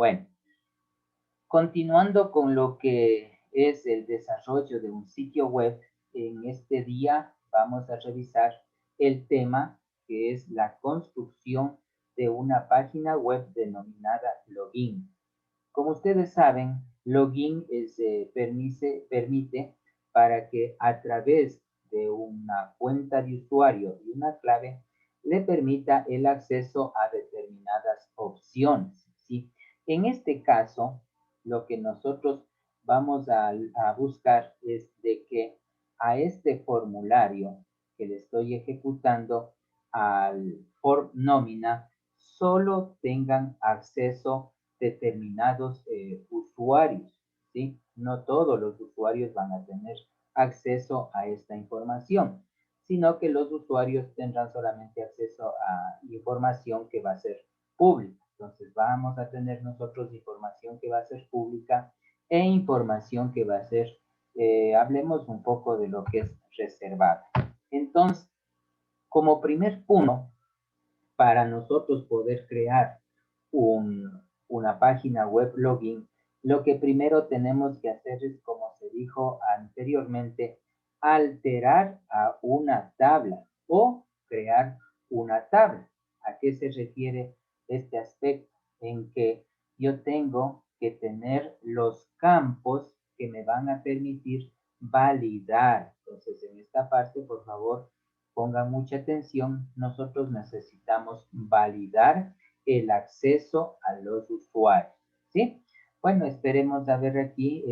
Bueno, continuando con lo que es el desarrollo de un sitio web, en este día vamos a revisar el tema que es la construcción de una página web denominada login. Como ustedes saben, login permite para que a través de una cuenta de usuario y una clave le permita el acceso a determinadas opciones, ¿sí? En este caso, lo que nosotros vamos a buscar es de que a este formulario que le estoy ejecutando al form nómina solo tengan acceso determinados usuarios, ¿sí? No todos los usuarios van a tener acceso a esta información, sino que los usuarios tendrán solamente acceso a información que va a ser pública. Entonces vamos a tener nosotros información que va a ser pública e información que va a ser, hablemos un poco de lo que es reservada. Entonces, como primer punto, para nosotros poder crear una página web login, lo que primero tenemos que hacer es, como se dijo anteriormente, alterar a una tabla o crear una tabla. ¿A qué se refiere este aspecto? En que yo tengo que tener los campos que me van a permitir validar. Entonces, en esta parte, por favor, pongan mucha atención. Nosotros necesitamos validar el acceso a los usuarios, ¿sí? Bueno, esperemos a ver aquí,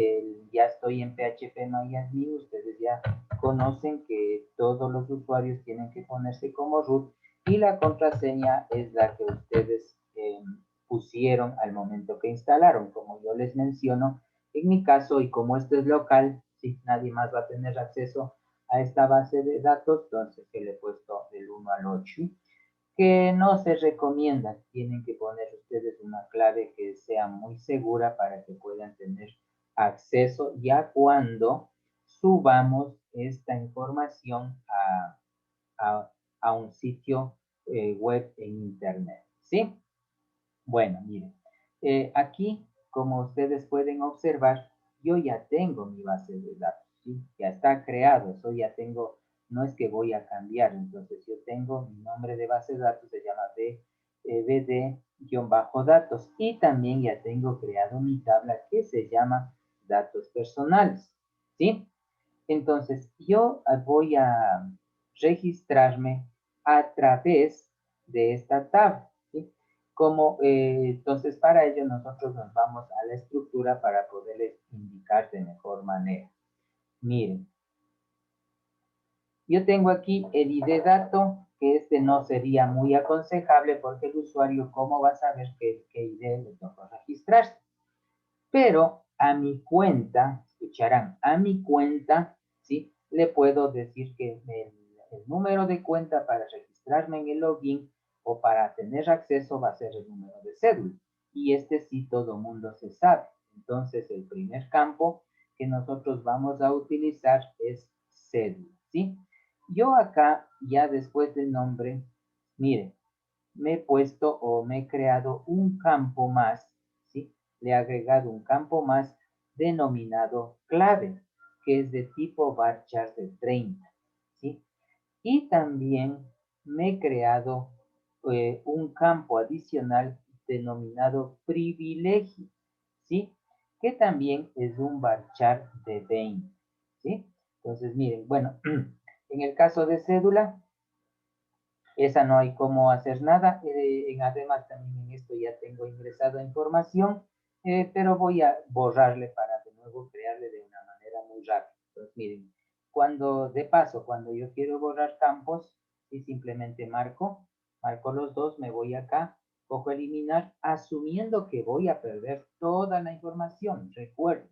ya estoy en PHP-MyAdmin, ustedes ya conocen que todos los usuarios tienen que ponerse como root y la contraseña es la que ustedes pusieron al momento que instalaron. Como yo les menciono, en mi caso, y como esto es local, ¿sí? Nadie más va a tener acceso a esta base de datos, entonces que le he puesto del 1 al 8, que no se recomienda. Tienen que poner ustedes una clave que sea muy segura para que puedan tener acceso ya cuando subamos esta información a un sitio web en internet, ¿sí? Bueno, miren, aquí, como ustedes pueden observar, yo ya tengo mi base de datos, ¿sí? Ya está creado, eso ya tengo, no es que voy a cambiar, entonces yo tengo mi nombre de base de datos, se llama bd-datos, y también ya tengo creado mi tabla que se llama datos personales, ¿sí? Entonces, yo voy a registrarme a través de esta tabla, ¿sí? Entonces, para ello nosotros nos vamos a la estructura para poderles indicar de mejor manera. Miren, yo tengo aquí el ID dato, que este no sería muy aconsejable porque el usuario, ¿cómo va a saber qué ID le toca registrarse? Pero a mi cuenta, escucharán, a mi cuenta, ¿sí? Le puedo decir que el número de cuenta para registrarme en el login o para tener acceso va a ser el número de cédula. Y este sí todo mundo se sabe. Entonces, el primer campo que nosotros vamos a utilizar es cédula, ¿sí? Yo acá, ya después del nombre, miren, me he puesto o me he creado un campo más, ¿sí? Le he agregado un campo más denominado clave, que es de tipo varchar de 30, ¿sí? Y también me he creado un campo adicional denominado privilegio, ¿sí? Que también es un varchar de 20, ¿sí? Entonces, miren, bueno, en el caso de cédula, esa no hay cómo hacer nada. Además, también en esto ya tengo ingresado información, pero voy a borrarle para de nuevo crearle de una manera muy rápida. Entonces, miren, de paso, cuando yo quiero borrar campos, y simplemente marco los dos, me voy acá, cojo eliminar, asumiendo que voy a perder toda la información. Recuerden,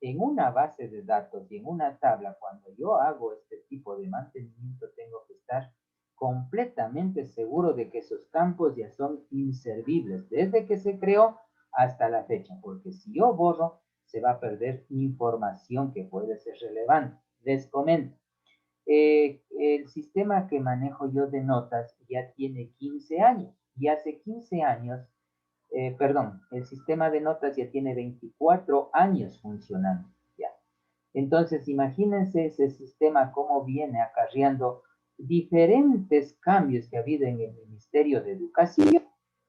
en una base de datos y en una tabla, cuando yo hago este tipo de mantenimiento, tengo que estar completamente seguro de que esos campos ya son inservibles desde que se creó hasta la fecha, porque si yo borro, se va a perder información que puede ser relevante. Les comento, el sistema que manejo yo de notas ya tiene 15 años y hace 15 años perdón, el sistema de notas ya tiene 24 años funcionando. Ya. Entonces, imagínense ese sistema cómo viene acarreando diferentes cambios que ha habido en el Ministerio de Educación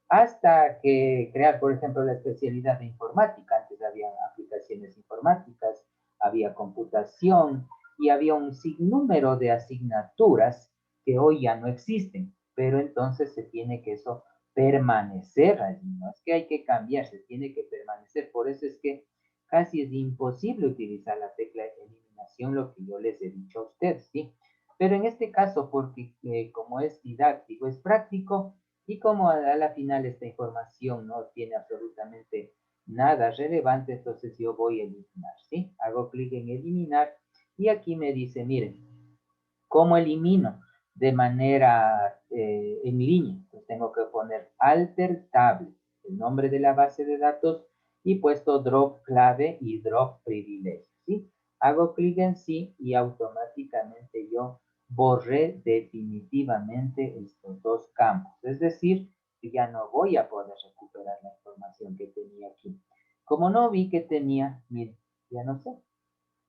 hasta que crear, por ejemplo, la especialidad de informática. Antes había aplicaciones informáticas, había computación y había un sinnúmero de asignaturas que hoy ya no existen, pero entonces se tiene que eso permanecer allí, no es que hay que cambiar, se tiene que permanecer, por eso es que casi es imposible utilizar la tecla de eliminación, lo que yo les he dicho a ustedes, ¿sí? Pero en este caso, porque como es didáctico, es práctico, y como a la final esta información no tiene absolutamente nada relevante, entonces yo voy a eliminar, ¿sí? Hago clic en eliminar y aquí me dice, miren, ¿cómo elimino? De manera en línea. Pues tengo que poner alter table, el nombre de la base de datos y puesto drop clave y drop privilegio, ¿sí? Hago clic en sí y automáticamente yo borré definitivamente estos dos campos. Es decir, que ya no voy a poder recuperar la información que tenía aquí. Como no vi que tenía, miren, ya no sé,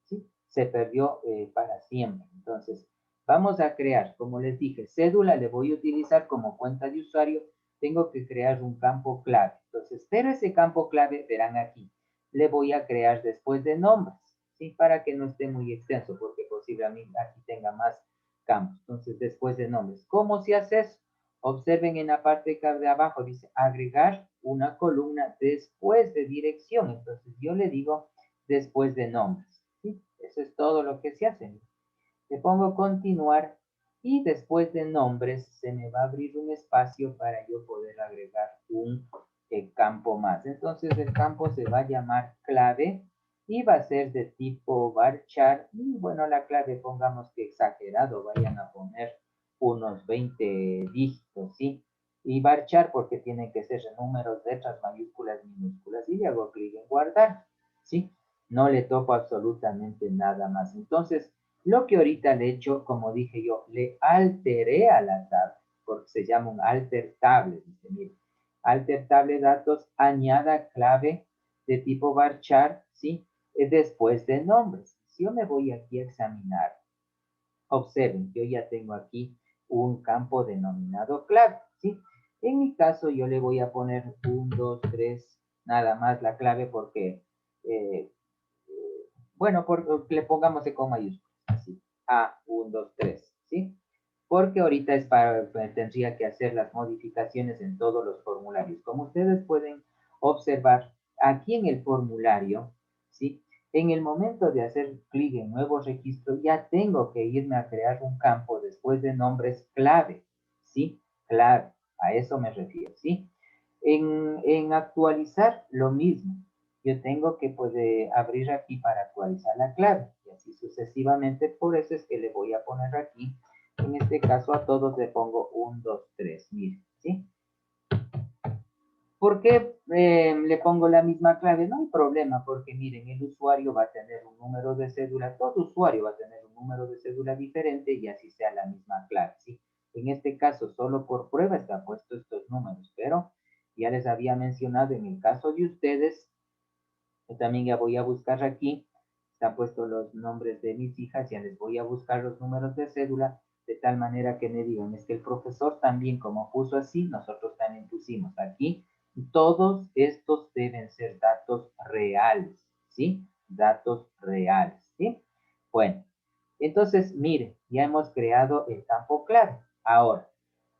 ¿sí? Se perdió para siempre. Entonces, vamos a crear, como les dije, cédula le voy a utilizar como cuenta de usuario, tengo que crear un campo clave. Entonces, pero ese campo clave, verán aquí, le voy a crear después de nombres, ¿sí? Para que no esté muy extenso, porque posiblemente aquí tenga más campos. Entonces, después de nombres. ¿Cómo se hace eso? Observen en la parte de abajo, dice agregar una columna después de dirección. Entonces, yo le digo después de nombres. ¿Sí? Eso es todo lo que se hace. Le pongo continuar y después de nombres se me va a abrir un espacio para yo poder agregar un campo más. Entonces el campo se va a llamar clave y va a ser de tipo varchar. Y bueno, la clave pongamos que exagerado, vayan a poner unos 20 dígitos, ¿sí? Y varchar porque tienen que ser números, letras, mayúsculas, minúsculas. Y le hago clic en guardar, ¿sí? No le toco absolutamente nada más. Entonces, lo que ahorita le he hecho, como dije yo, le alteré a la tabla, porque se llama un alter table. Dice, mire, alter table datos, añada clave de tipo varchar, ¿sí? Después de nombres. Si yo me voy aquí a examinar, observen, yo ya tengo aquí un campo denominado clave, ¿sí? En mi caso, yo le voy a poner 1, 2, 3, nada más la clave porque eh, bueno, le pongamos con mayúsculas, así, A, 1, 2, 3, ¿sí? Porque ahorita es tendría que hacer las modificaciones en todos los formularios. Como ustedes pueden observar, aquí en el formulario, ¿sí? En el momento de hacer clic en nuevo registro, ya tengo que irme a crear un campo después de nombres clave, ¿sí? Clave, a eso me refiero, ¿sí? En actualizar, lo mismo yo tengo que poder abrir aquí para actualizar la clave y así sucesivamente. Por eso es que le voy a poner aquí, en este caso a todos le pongo 1, 2, 3, miren, ¿sí? ¿Por qué le pongo la misma clave? No hay problema, porque miren, el usuario va a tener un número de cédula, todo usuario va a tener un número de cédula diferente y así sea la misma clave, ¿sí? En este caso, solo por prueba está puesto estos números, pero ya les había mencionado en el caso de ustedes, yo también ya voy a buscar aquí, están puestos los nombres de mis hijas, ya les voy a buscar los números de cédula, de tal manera que me digan, es que el profesor también como puso así, nosotros también pusimos aquí, todos estos deben ser datos reales, ¿sí? Datos reales, ¿sí? Bueno, entonces, mire, ya hemos creado el campo clave. Ahora,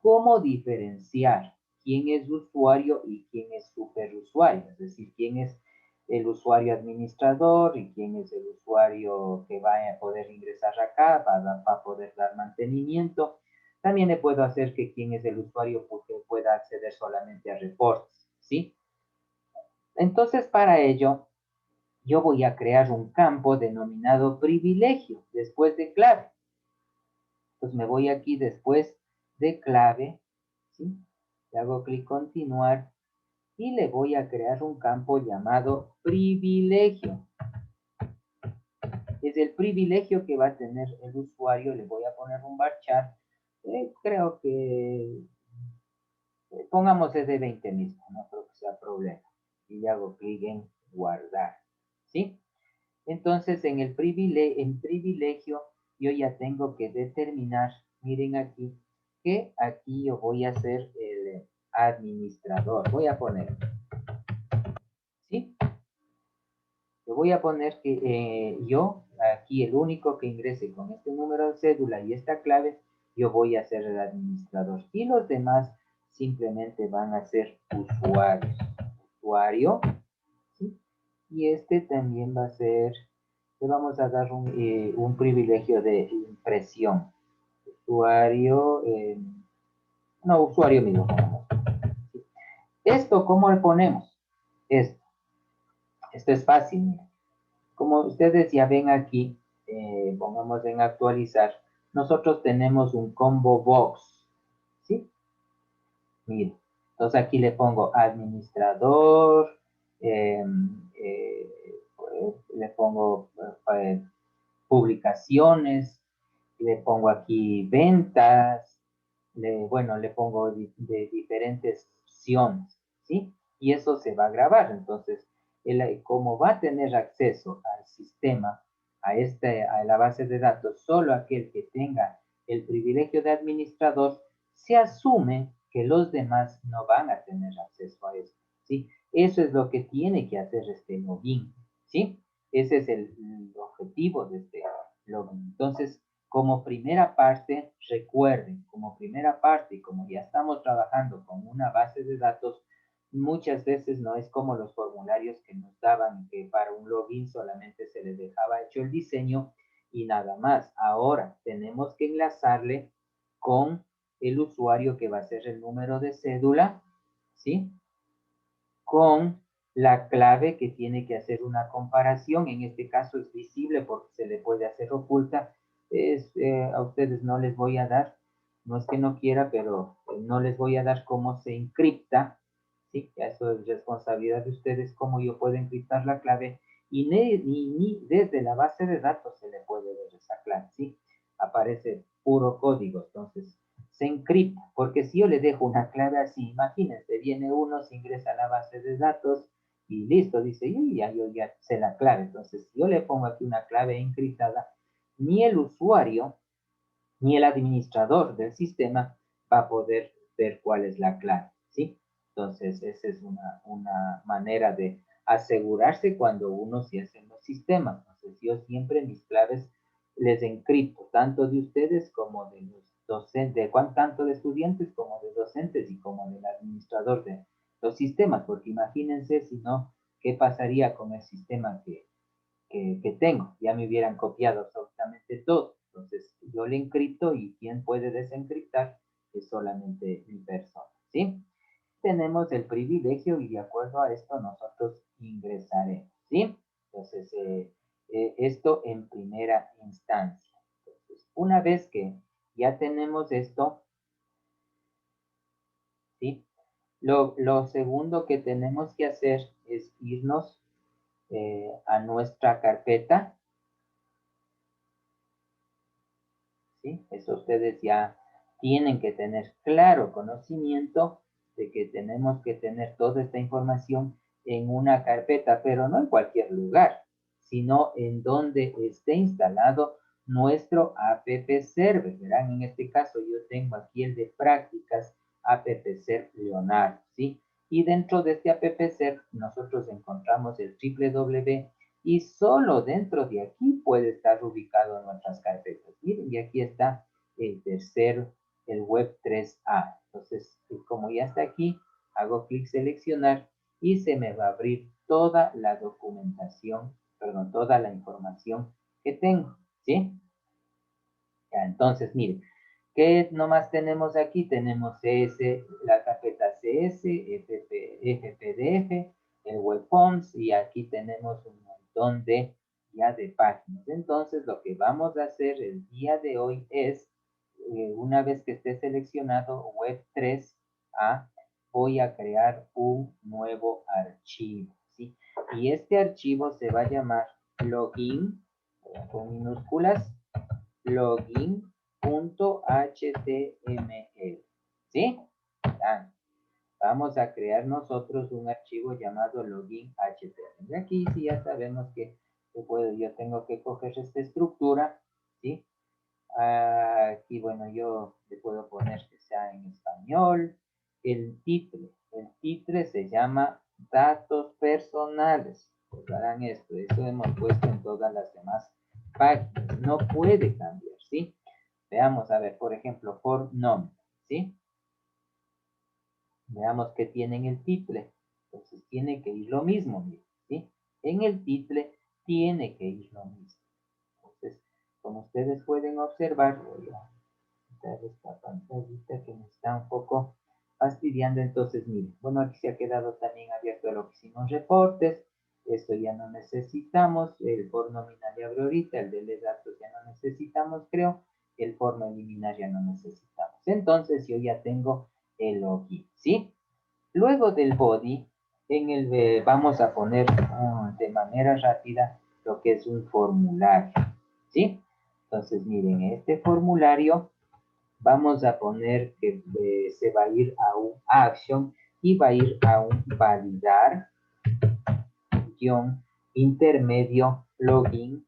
¿cómo diferenciar quién es usuario y quién es superusuario? Es decir, quién es el usuario administrador y quién es el usuario que va a poder ingresar acá para poder dar mantenimiento. También le puedo hacer que quién es el usuario porque pueda acceder solamente a reportes, ¿sí? Entonces, para ello, yo voy a crear un campo denominado privilegio después de clave. Entonces me voy aquí después de clave, ¿sí? Le hago clic continuar y le voy a crear un campo llamado privilegio. Es el privilegio que va a tener el usuario. Le voy a poner un varchar. Creo que pongamos ese de 20 mismo, no creo que sea problema. problema. Y hago clic en guardar, ¿sí? Entonces, en el privilegio, yo ya tengo que determinar, miren aquí, que aquí yo voy a ser el administrador. Voy a poner, ¿sí? Yo voy a poner que yo, aquí el único que ingrese con este número de cédula y esta clave, yo voy a ser el administrador. Y los demás simplemente van a ser usuarios. Usuario, ¿sí? Y este también va a ser, le vamos a dar un privilegio de impresión. Usuario, no, usuario mismo. ¿Sí? Esto, ¿cómo le ponemos? Esto es fácil, mira. Como ustedes ya ven aquí, pongamos en actualizar, nosotros tenemos un combo box, ¿sí? Miren, entonces aquí le pongo administrador, le pongo publicaciones, le pongo aquí ventas, bueno, le pongo de diferentes opciones, ¿sí? Y eso se va a grabar. Entonces, como va a tener acceso al sistema, a la base de datos, solo aquel que tenga el privilegio de administrador, se asume que los demás no van a tener acceso a eso, ¿sí? Eso es lo que tiene que hacer este login, ¿sí? Ese es el objetivo de este login. Entonces, como primera parte, recuerden, como primera parte, como ya estamos trabajando con una base de datos, muchas veces no es como los formularios que nos daban, que para un login solamente se les dejaba hecho el diseño y nada más. Ahora tenemos que enlazarle con el usuario que va a ser el número de cédula, ¿sí? Con la clave que tiene que hacer una comparación. En este caso es visible porque se le puede hacer oculta. A ustedes no les voy a dar, no es que no quiera, pero no les voy a dar cómo se encripta, ¿sí? Eso es responsabilidad de ustedes, cómo yo puedo encriptar la clave y ni desde la base de datos se le puede ver esa clave, ¿sí? Aparece puro código, entonces se encripta, porque si yo le dejo una clave así, imagínense, viene uno, se ingresa a la base de datos y listo, dice, y ya yo ya sé la clave. Entonces, si yo le pongo aquí una clave encriptada, ni el usuario ni el administrador del sistema va a poder ver cuál es la clave, ¿sí? Entonces, esa es una manera de asegurarse cuando uno se hace en los sistemas. Entonces, yo siempre mis claves les encripto, tanto de ustedes como de los docentes, tanto de estudiantes como de docentes y como del administrador de los sistemas, porque imagínense si no, ¿qué pasaría con el sistema que tengo? Ya me hubieran copiado absolutamente todo. Entonces, yo le encripto y quien puede desencriptar es solamente mi persona, ¿sí? Tenemos el privilegio y de acuerdo a esto nosotros ingresaremos, ¿sí? Entonces, esto en primera instancia. Entonces, una vez que ya tenemos esto, ¿sí? Lo segundo que tenemos que hacer es irnos a nuestra carpeta, ¿sí? Eso ustedes ya tienen que tener claro conocimiento de que tenemos que tener toda esta información en una carpeta, pero no en cualquier lugar, sino en donde esté instalado nuestro app server. Verán, en este caso yo tengo aquí el de prácticas app server Leonardo, ¿sí? Y dentro de este app server nosotros encontramos el www y solo dentro de aquí puede estar ubicado en nuestras carpetas. Miren, y aquí está el tercero, el web 3A. Entonces, como ya está aquí, hago clic seleccionar y se me va a abrir toda la documentación, perdón, toda la información que tengo, ¿sí? Ya, entonces, miren, ¿qué nomás tenemos aquí? Tenemos CS, la carpeta CS, FPDF, el WebForms y aquí tenemos un montón de ya de páginas. Entonces, lo que vamos a hacer el día de hoy es, una vez que esté seleccionado Web 3A, voy a crear un nuevo archivo, ¿sí? Y este archivo se va a llamar login, con minúsculas, login.html, ¿sí? Vamos a crear nosotros un archivo llamado login.html. Y aquí sí ya sabemos que yo tengo que coger esta estructura, ¿sí? Aquí, bueno, yo le puedo poner que sea en español. El titre se llama datos personales. Recordarán esto, eso hemos puesto en todas las demás páginas. No puede cambiar, ¿sí? Veamos, a ver, por ejemplo, for nombre, ¿sí? Veamos que tiene en el titre. Entonces tiene que ir lo mismo, ¿sí? En el titre tiene que ir lo mismo. Entonces, como ustedes pueden observar, voy a quitar esta pantallita que me está un poco fastidiando. Entonces, miren, bueno, aquí se ha quedado también abierto lo que hicimos reportes. Esto ya no necesitamos. El for nominal ya abre ahorita. El de datos ya no necesitamos, creo. El for eliminar ya no necesitamos. Entonces, yo ya tengo el login, ¿sí? Luego del body, vamos a poner de manera rápida lo que es un formulario, ¿sí? Entonces, miren, este formulario vamos a poner que se va a ir a un action y va a ir a un validar guión intermedio login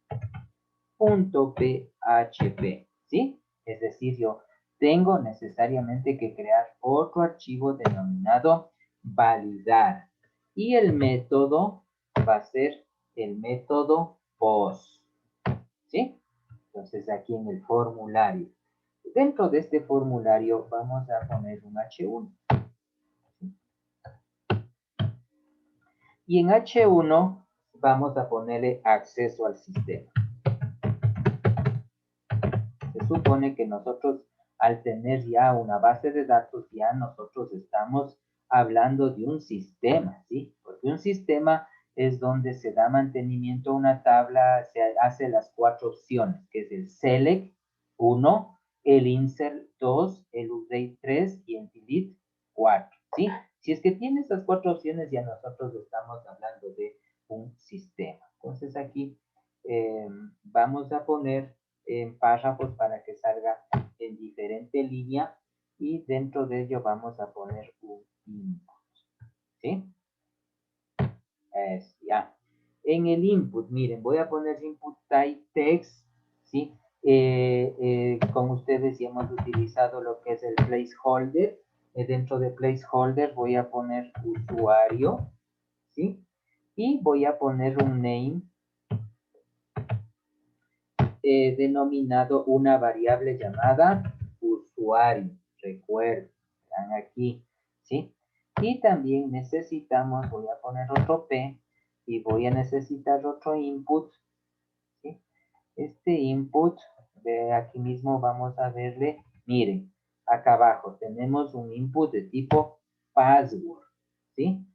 punto php, ¿sí? Es decir, yo tengo necesariamente que crear otro archivo denominado validar y el método va a ser el método post, ¿sí? Entonces aquí en el formulario, dentro de este formulario vamos a poner un H1 y en H1 vamos a ponerle acceso al sistema. Se supone que nosotros, al tener ya una base de datos, ya nosotros estamos hablando de un sistema, ¿sí? Porque un sistema es donde se da mantenimiento a una tabla, se hace las 4 opciones, que es el select 1, el insert 2, el update 3 y el delete 4, ¿sí? Si es que tiene esas 4 opciones, ya nosotros estamos hablando de un sistema. Entonces aquí vamos a poner en párrafos para que salga en diferente línea y dentro de ello vamos a poner un input, ¿sí? Ya. En el input, miren, voy a poner input type text, ¿sí? Con ustedes ya hemos utilizado lo que es el placeholder. Dentro de placeholder voy a poner usuario, ¿sí? Y voy a poner un name denominado una variable llamada usuario. Recuerden, están aquí, ¿sí? Y también necesitamos, voy a poner otro P y voy a necesitar otro input, ¿sí? Este input, de aquí mismo vamos a verle, miren, acá abajo tenemos un input de tipo password, ¿sí?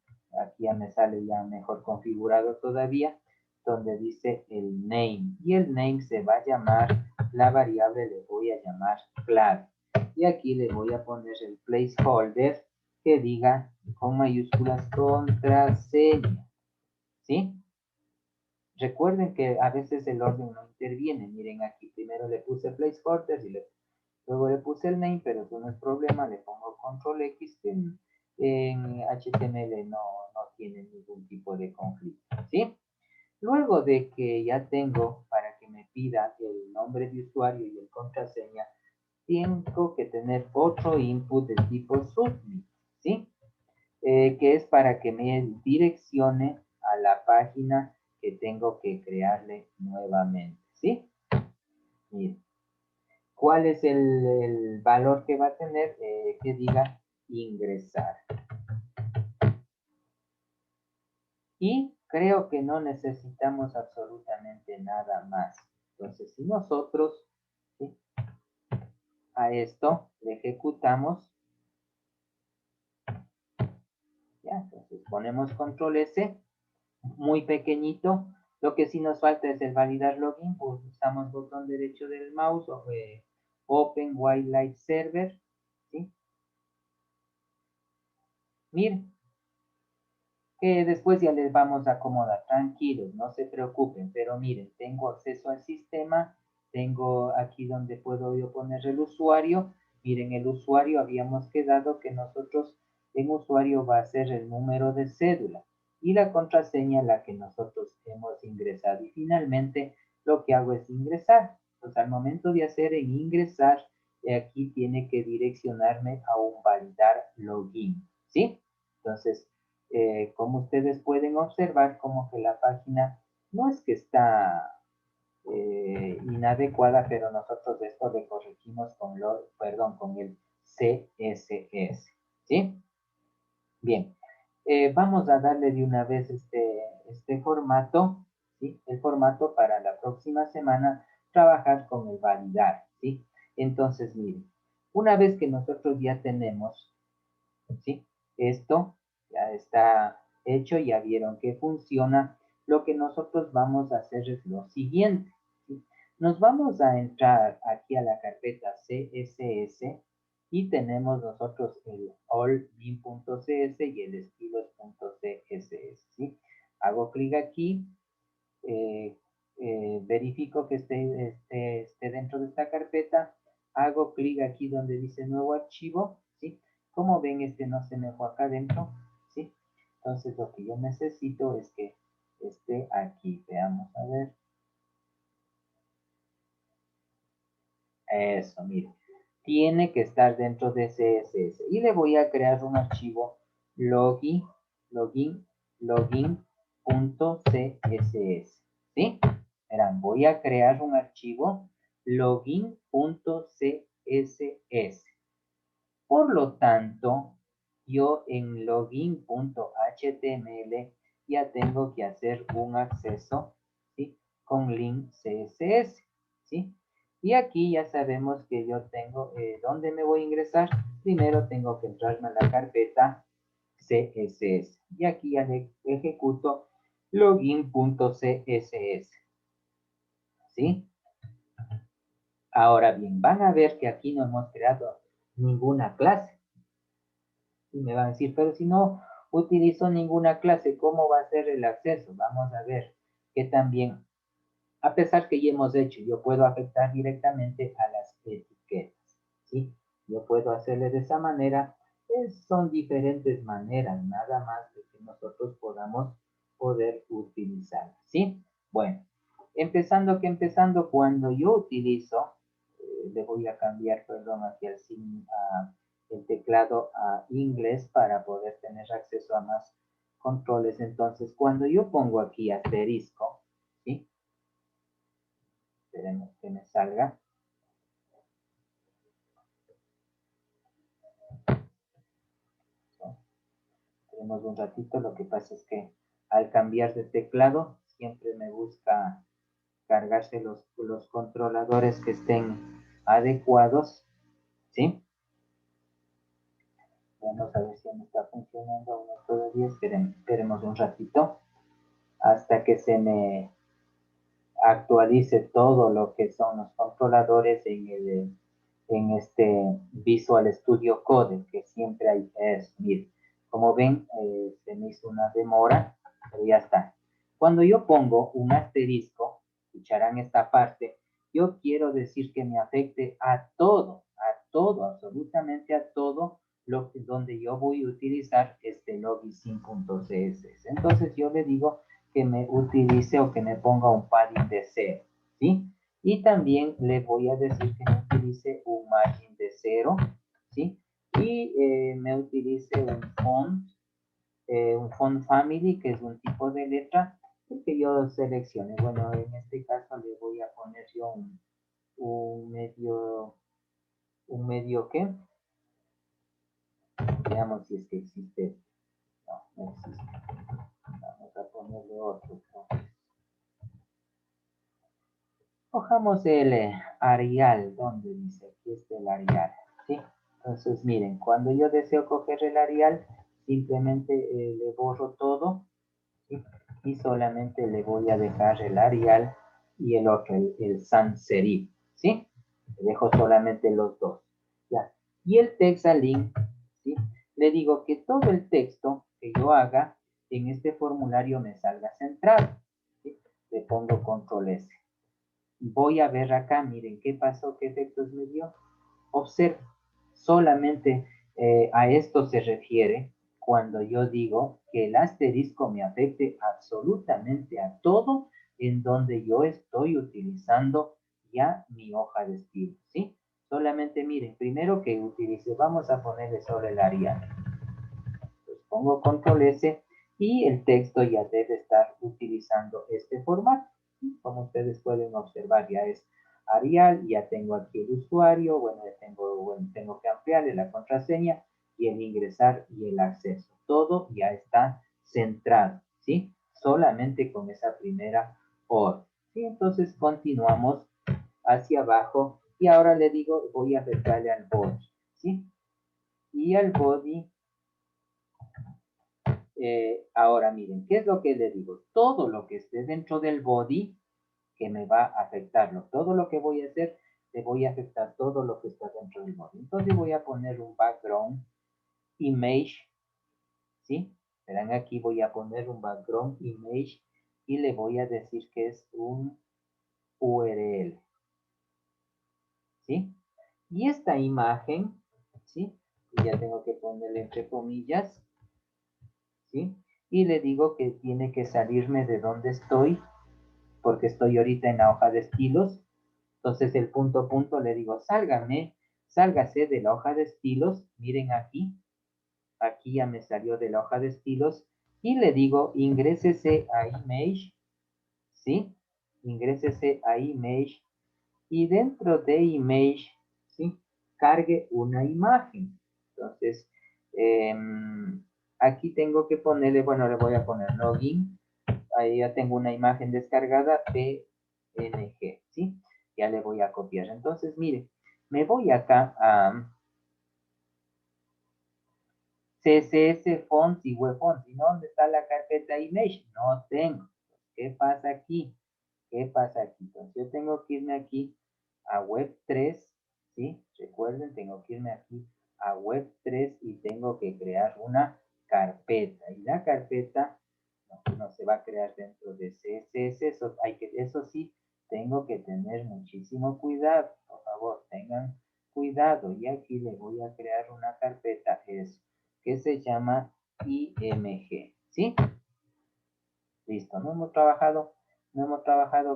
Aquí ya me sale ya mejor configurado todavía, donde dice el name. Y el name se va a llamar, la variable le voy a llamar clave. Y aquí le voy a poner el placeholder que diga con mayúsculas contraseña, ¿sí? Recuerden que a veces el orden no interviene. Miren aquí, primero le puse placeholder y luego le puse el name, pero eso no es problema. Le pongo control X que en HTML no tiene ningún tipo de conflicto, ¿sí? Luego de que ya tengo para que me pida el nombre de usuario y el contraseña, tengo que tener otro input de tipo submit, ¿sí? Que es para que me direccione a la página que tengo que crearle nuevamente, ¿sí? Miren, ¿cuál es el valor que va a tener? Que diga ingresar. Y creo que no necesitamos absolutamente nada más. Entonces, si nosotros, ¿sí?, a esto le ejecutamos, ya, entonces ponemos control S, muy pequeñito. Lo que sí nos falta es el validar login. Usamos botón derecho del mouse o Open Wildlife Server, ¿sí? Miren, que después ya les vamos a acomodar. Tranquilos, no se preocupen, pero miren, tengo acceso al sistema, tengo aquí donde puedo yo poner el usuario. Miren, el usuario habíamos quedado que nosotros en usuario va a ser el número de cédula y la contraseña la que nosotros hemos ingresado. Y finalmente lo que hago es ingresar. Entonces al momento de hacer en ingresar, aquí tiene que direccionarme a un validar login, ¿sí? Entonces, como ustedes pueden observar, como que la página no es que está inadecuada, pero nosotros esto le corregimos con el CSS, ¿sí? Bien, vamos a darle de una vez este formato, ¿sí? El formato para la próxima semana, trabajar con el validar, ¿sí? Entonces, miren, una vez que nosotros ya tenemos, ¿sí? Esto ya está hecho, ya vieron que funciona. Lo que nosotros vamos a hacer es lo siguiente, ¿sí? Nos vamos a entrar aquí a la carpeta CSS y tenemos nosotros el allbin.cs y el estilos.css, ¿sí? Hago clic aquí, eh, verifico que esté dentro de esta carpeta, hago clic aquí donde dice nuevo archivo, ¿sí? Como ven, no se me fue acá adentro, ¿sí? Entonces lo que yo necesito es que esté aquí, veamos a ver. Eso, mire, tiene que estar dentro de CSS y le voy a crear un archivo login.css, ¿sí? Verán, voy a crear un archivo login.css. Por lo tanto, yo en login.html ya tengo que hacer un acceso, ¿sí? Con link CSS, ¿sí? Y aquí ya sabemos que yo tengo, ¿dónde me voy a ingresar? Primero tengo que entrarme a la carpeta CSS. Y aquí ya le ejecuto login.css, ¿sí? Ahora bien, van a ver que aquí no hemos creado ninguna clase. Y me van a decir, pero si no utilizo ninguna clase, ¿cómo va a ser el acceso? Vamos a ver que también, a pesar que ya hemos hecho, yo puedo afectar directamente a las etiquetas, ¿sí? Yo puedo hacerle de esa manera. Son diferentes maneras, nada más de que nosotros podamos poder utilizar, ¿sí? Bueno, empezando, cuando yo utilizo, le voy a cambiar, perdón, aquí el teclado a inglés para poder tener acceso a más controles. Entonces, cuando yo pongo aquí asterisco, ¿sí? Esperemos que me salga. Tenemos un ratito, lo que pasa es que al cambiar de teclado, siempre me busca cargarse los controladores que estén adecuados, ¿sí? Vamos a ver si me está funcionando aún todavía. Esperemos un ratito hasta que se me actualice todo lo que son los controladores en este Visual Studio Code, que siempre hay mire, como ven, se me hizo una demora, pero ya está. Cuando yo pongo un asterisco, escucharán esta parte, yo quiero decir que me afecte a todo, absolutamente a todo donde yo voy a utilizar este login.css. Entonces yo le digo que me utilice o que me ponga un padding de 0, ¿sí? Y también le voy a decir que me utilice un margin de 0, ¿sí? Y me utilice un font family, que es un tipo de letra que yo seleccione. Bueno, en este caso le voy a poner yo un medio ¿qué? Veamos si es que existe. No, no existe. Vamos a ponerle otro. Cojamos el Arial, ¿dónde dice? Aquí está el Arial, ¿sí? Entonces, miren, cuando yo deseo coger el Arial, simplemente le borro todo, ¿sí? Y solamente le voy a dejar el Arial y el otro, el sans serif, ¿sí? Le dejo solamente los dos, ¿ya? Y el text align, ¿sí? Le digo que todo el texto que yo haga en este formulario me salga centrado, ¿sí? Le pongo control S. Voy a ver acá, miren qué pasó, qué efectos me dio. Observa, solamente A esto se refiere cuando yo digo que el asterisco me afecte absolutamente a todo en donde yo estoy utilizando ya mi hoja de estilo, ¿sí? Solamente miren, primero que utilice, vamos a ponerle sobre el Arial. Pues pongo control S y el texto ya debe estar utilizando este formato. Como ustedes pueden observar, ya es Arial, ya tengo aquí el usuario, bueno, tengo que ampliarle la contraseña y el ingresar y el acceso. Todo ya está centrado, ¿sí? Solamente con esa primera OR. ¿Sí? Entonces continuamos hacia abajo y ahora le digo, voy a acercarle al body, ¿sí? Y al body, ahora miren, ¿qué es lo que le digo? Todo lo que esté dentro del body que me va a afectarlo. Todo lo que voy a hacer, le voy a afectar todo lo que está dentro del body. Entonces voy a poner un background image, ¿sí? Verán aquí voy a poner un background image y le voy a decir que es un URL, ¿sí? Y esta imagen, ¿sí? Ya tengo que ponerle entre comillas, ¿sí? Y le digo que tiene que salirme de donde estoy, porque estoy ahorita en la hoja de estilos. Entonces el punto punto le digo, sálgase de la hoja de estilos. Miren aquí ya me salió de la hoja de estilos. Y le digo, ingrésese a Image, ¿sí? Ingrésese a Image. Y dentro de Image, ¿sí? Cargue una imagen. Entonces, aquí tengo que ponerle, bueno, le voy a poner login. Ahí ya tengo una imagen descargada, PNG, ¿sí? Ya le voy a copiar. Entonces, mire, me voy acá a CSS Fonts y Web Fonts. ¿Y dónde está la carpeta Image? No tengo. ¿Qué pasa aquí? ¿Qué pasa aquí? Entonces, yo tengo que irme aquí a Web 3, ¿sí? Recuerden, tengo que irme aquí a Web 3 y tengo que crear una carpeta. Y la carpeta no se va a crear dentro de CSS. Eso sí, tengo que tener muchísimo cuidado. Por favor, tengan cuidado. Y aquí le voy a crear una carpeta que se llama IMG, ¿sí? Listo, no hemos trabajado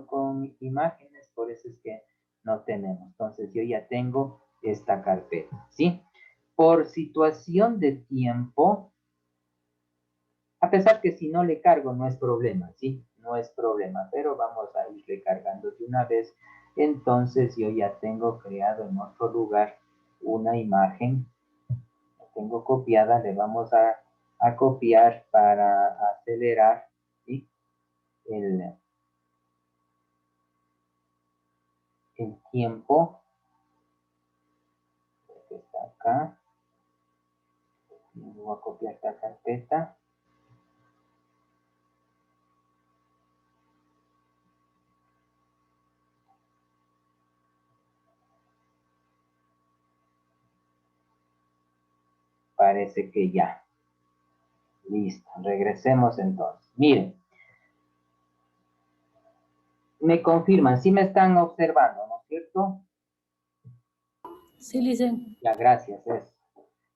con imágenes, por eso es que no tenemos. Entonces yo ya tengo esta carpeta, ¿sí? Por situación de tiempo, a pesar que si no le cargo no es problema, ¿sí? No es problema, pero vamos a ir recargando de una vez. Entonces yo ya tengo creado en otro lugar una imagen. La tengo copiada, le vamos a copiar para acelerar, ¿sí? El tiempo que está acá. Voy a copiar esta carpeta. Parece que ya. Listo. Regresemos entonces. Miren. Me confirman, sí me están observando, ¿no es cierto? Sí, Licen. Ya, gracias.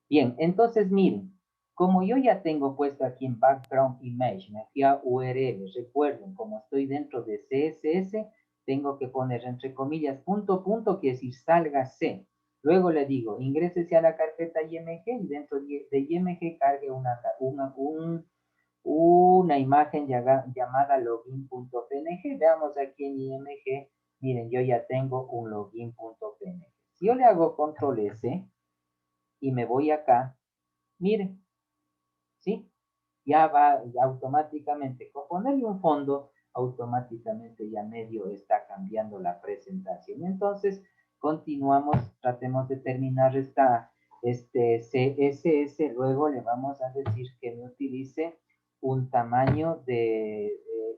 Bien, entonces miren, como yo ya tengo puesto aquí en Background Image, me fui a URL, recuerden, como estoy dentro de CSS, tengo que poner entre comillas punto punto, quiere decir sálgase. Luego le digo, ingrésese a la carpeta IMG y dentro de IMG cargue una imagen llamada login.png. Veamos aquí en IMG, miren, yo ya tengo un login.png. Si yo le hago control S y me voy acá, miren, ¿sí? Ya va automáticamente, con ponerle un fondo, automáticamente ya medio está cambiando la presentación. Entonces, continuamos, tratemos de terminar este CSS, luego le vamos a decir que me utilice un tamaño de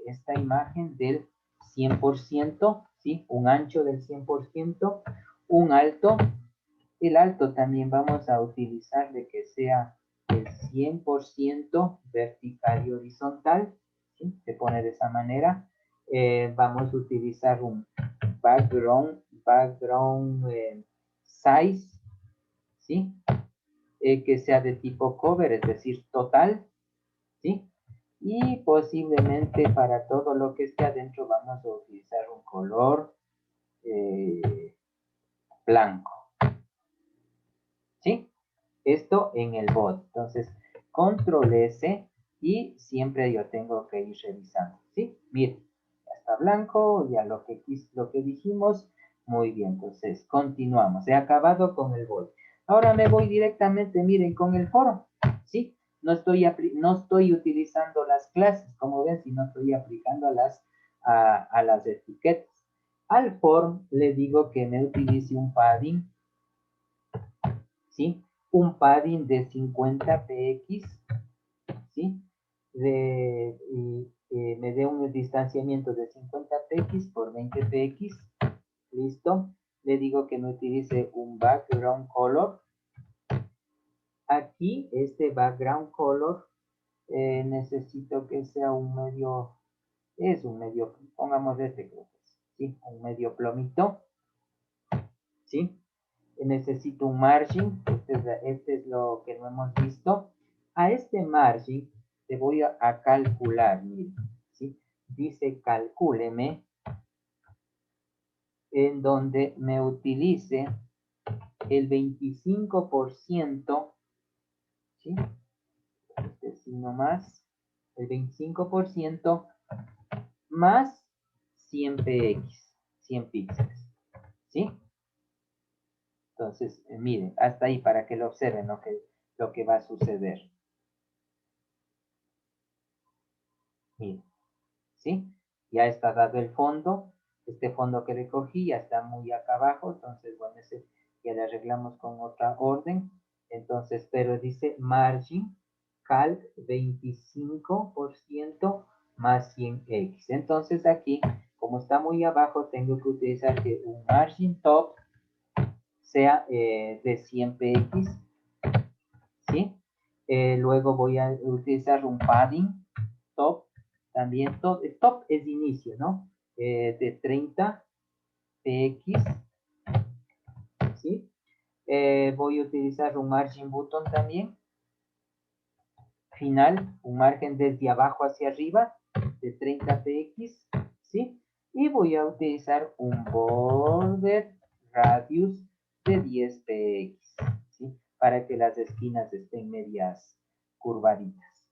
esta imagen del 100%, ¿sí? Un ancho del 100%, un alto. El alto también vamos a utilizar de que sea el 100% vertical y horizontal, ¿sí? Se pone de esa manera. Vamos a utilizar un background size, ¿sí? que sea de tipo cover, es decir, total, ¿sí? Y posiblemente para todo lo que esté adentro vamos a utilizar un color blanco, ¿sí? Esto en el bot. Entonces, control S y siempre yo tengo que ir revisando, ¿sí? Miren, ya está blanco, ya lo que dijimos, muy bien. Entonces, continuamos. He acabado con el bot. Ahora me voy directamente, miren, con el foro, ¿sí? No estoy utilizando las clases, como ven, si no estoy aplicando a las etiquetas. Al form le digo que me utilice un padding, ¿sí? Un padding de 50 px, ¿sí? Me dé un distanciamiento de 50 px por 20 px, listo. Le digo que me utilice un background color. Aquí, este background color, necesito que sea un medio, pongamos este, creo que es, ¿sí? Un medio plomito, ¿sí? Necesito un margin, este es lo que no hemos visto. A este margin le voy a calcular, miren, ¿sí? Dice calcúleme, en donde me utilice el 25%, ¿sí? Este signo más, el 25% más 100 px, 100 píxeles, ¿sí? Entonces, miren, hasta ahí para que lo observen lo que va a suceder. Miren, ¿sí? Ya está dado el fondo. Este fondo que le cogí ya está muy acá abajo. Entonces, bueno, ese ya le arreglamos con otra orden. Entonces, pero dice margin calc 25% más 100x. Entonces, aquí, como está muy abajo, tengo que utilizar que un margin top sea de 100 px, ¿sí? Luego voy a utilizar un padding top, también top es inicio, ¿no? De 30 px, ¿sí? Voy a utilizar un margin button también, final, un margen desde abajo hacia arriba de 30 px, ¿sí? Y voy a utilizar un border radius de 10 px, ¿sí? Para que las esquinas estén medias curvaditas.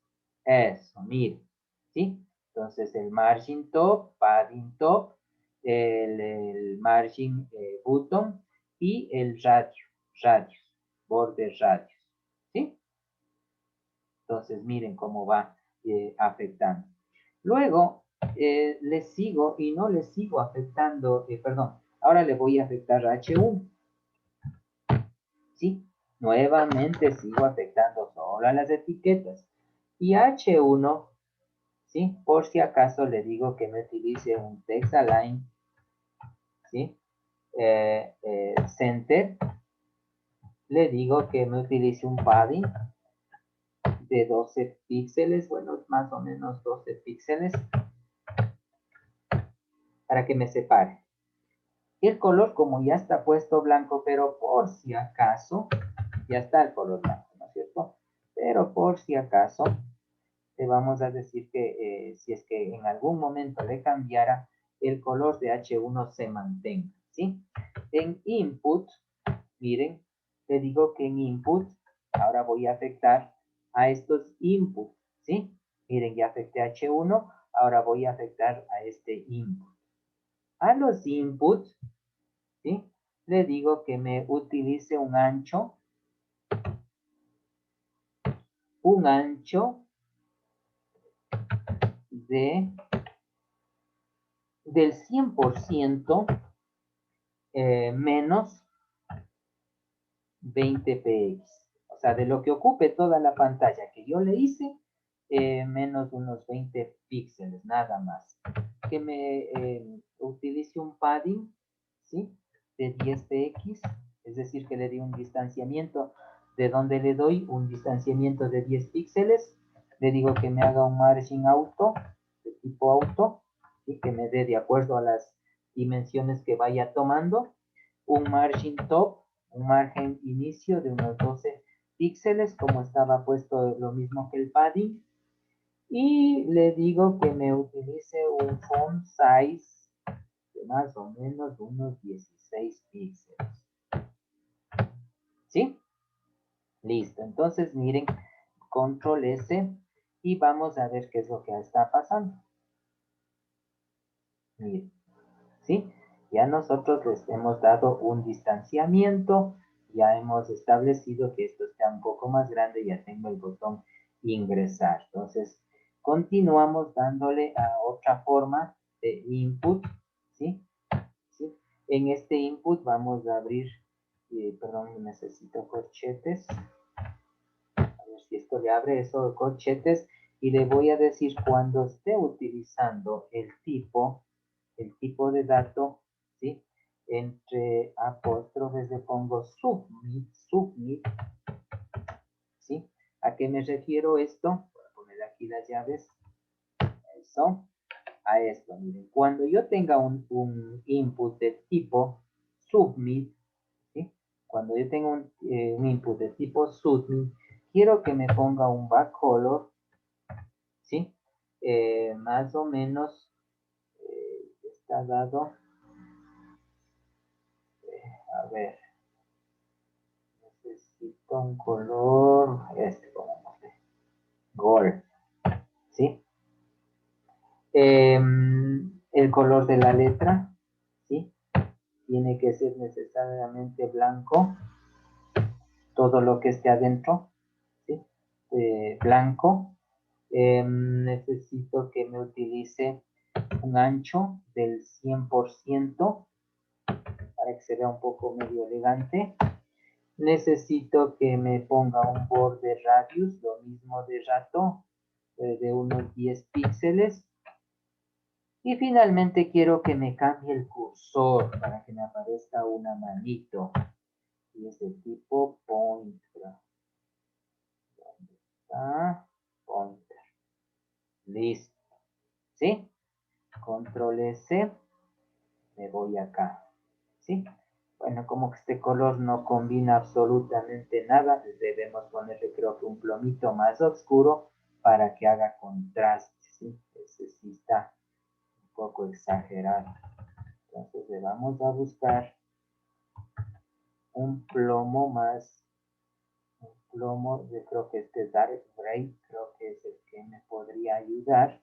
Eso, miren, ¿sí? Entonces el margin top, padding top, el margin button y el radius, border radius, ¿sí? Entonces miren cómo va afectando. Luego le sigo y no le sigo afectando, perdón, ahora le voy a afectar H1, ¿sí? Nuevamente sigo afectando solo a las etiquetas. Y H1, ¿sí? Por si acaso le digo que me utilice un text align, ¿sí? Center, le digo que me utilice un padding de 12 píxeles, bueno, más o menos 12 píxeles, para que me separe. Y el color, como ya está puesto blanco, pero por si acaso, ya está el color blanco, ¿no es cierto? Pero por si acaso, le vamos a decir que si es que en algún momento le cambiara, el color de H1 se mantenga, ¿sí? En input, miren, le digo que en input, ahora voy a afectar a estos inputs, ¿sí? Miren, ya afecté H1, ahora voy a afectar a este input. A los inputs, ¿sí? Le digo que me utilice un ancho del 100% menos 20 px. O sea, de lo que ocupe toda la pantalla que yo le hice, menos unos 20 píxeles, nada más. Que me utilice un padding, ¿sí? De 10 px, es decir, que le dé un distanciamiento de donde le doy un distanciamiento de 10 píxeles. Le digo que me haga un margin auto, de tipo auto, y que me dé de acuerdo a las dimensiones que vaya tomando. Un margin top, un margen inicio de unos 12 píxeles, como estaba puesto lo mismo que el padding. Y le digo que me utilice un font size de más o menos unos 16 píxeles. ¿Sí? Listo. Entonces, miren, control S y vamos a ver qué es lo que está pasando. Miren, ¿sí? Ya nosotros les hemos dado un distanciamiento, ya hemos establecido que esto está un poco más grande, ya tengo el botón ingresar. Entonces, continuamos dándole a otra forma de input, ¿sí? ¿Sí? En este input vamos a abrir, perdón, necesito corchetes. A ver si esto le abre esos corchetes y le voy a decir cuando esté utilizando el tipo de dato, ¿sí? Entre apóstrofes le pongo submit, ¿sí? ¿A qué me refiero esto? Voy a poner aquí las llaves. Eso. A esto, miren. Cuando yo tenga un input de tipo submit, ¿sí? Cuando yo tengo un input de tipo submit, quiero que me ponga un backcolor, ¿sí? Más o menos está dado, a ver, necesito un color, como gold, ¿sí? El color de la letra, ¿sí? Tiene que ser necesariamente blanco, todo lo que esté adentro, ¿sí? Blanco. Necesito que me utilice un ancho del 100% para que se vea un poco medio elegante. Necesito que me ponga un border radius, lo mismo de rato, de unos 10 píxeles. Y finalmente quiero que me cambie el cursor para que me aparezca una manito. Y es de tipo pointer. ¿Dónde está? Pointer. Listo. ¿Sí? Control S. Me voy acá. ¿Sí? Bueno, como que este color no combina absolutamente nada, debemos ponerle creo que un plomito más oscuro para que haga contraste, ¿sí? Ese sí está un poco exagerado. Entonces le vamos a buscar un plomo más, un plomo, yo creo que este Dark Gray, creo que es el que me podría ayudar.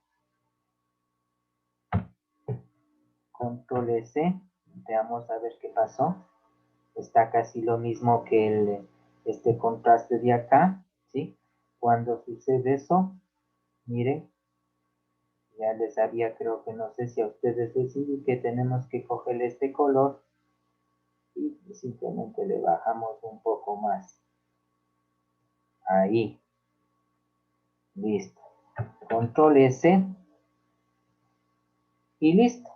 Control S, veamos a ver qué pasó. Está casi lo mismo que este contraste de acá, ¿sí? Cuando sucede eso, miren, ya les había, creo que no sé si a ustedes les indiqué, tenemos que coger este color y simplemente le bajamos un poco más. Ahí. Listo. Control S y listo.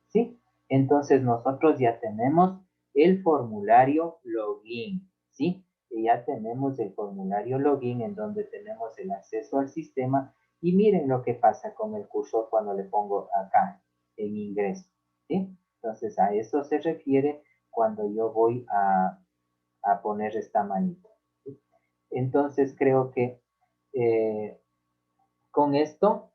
¿Sí? Entonces nosotros ya tenemos el formulario login, ¿sí? Y ya tenemos el formulario login en donde tenemos el acceso al sistema y miren lo que pasa con el cursor cuando le pongo acá en ingreso, ¿sí? Entonces a eso se refiere cuando yo voy a poner esta manita, ¿sí? Entonces creo que con esto